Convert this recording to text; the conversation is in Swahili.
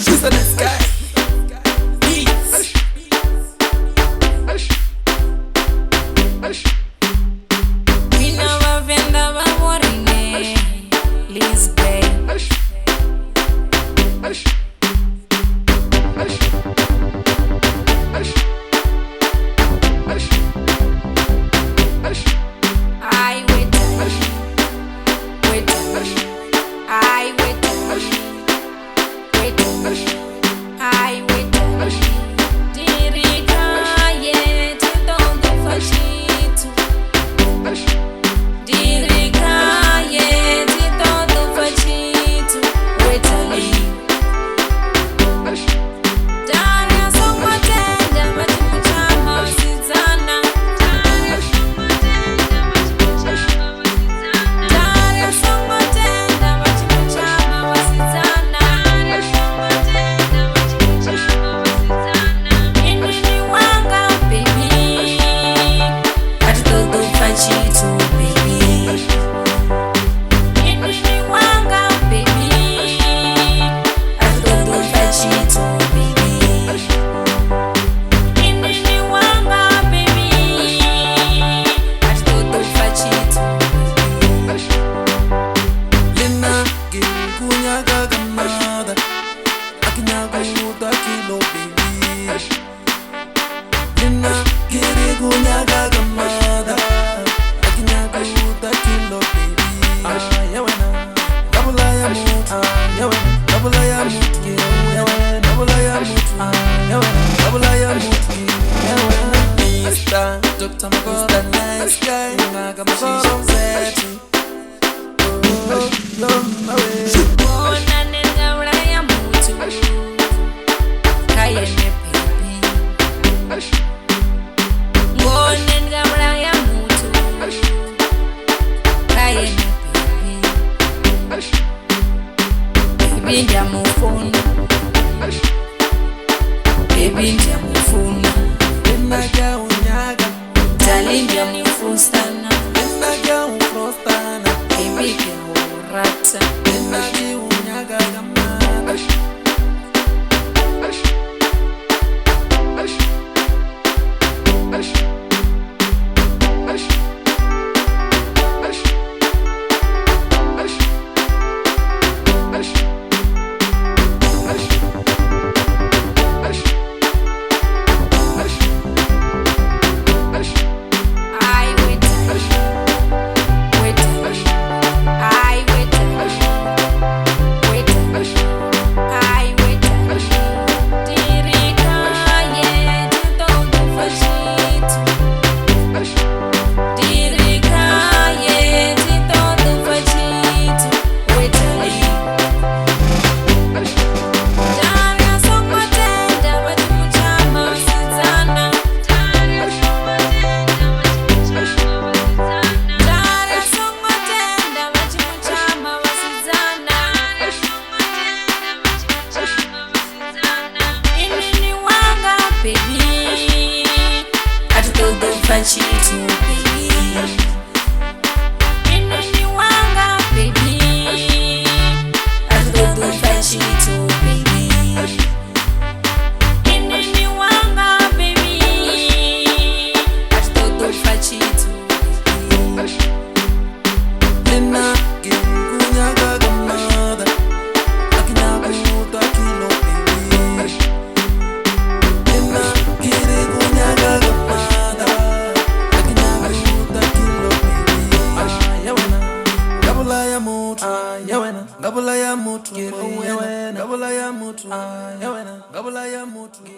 She's a nice guy. Mr Nyc, shishimzet. Baby, ndiyamufuna Enaga unyaga, Darlie, ndiyamufustana enaga unfrostana, Baby, ngehorata enagi unyaga gamada. Cheat you, baby. Inini wanga, baby. I don't do that cheat you, baby. Inini wanga, baby. I don't do that cheat you, baby. Lena kunyaga gamada, akinyaga kilo baby. Lena kunyaga gamada. Gabula ya mutu, gabula ya mutu, gabula ya mutu.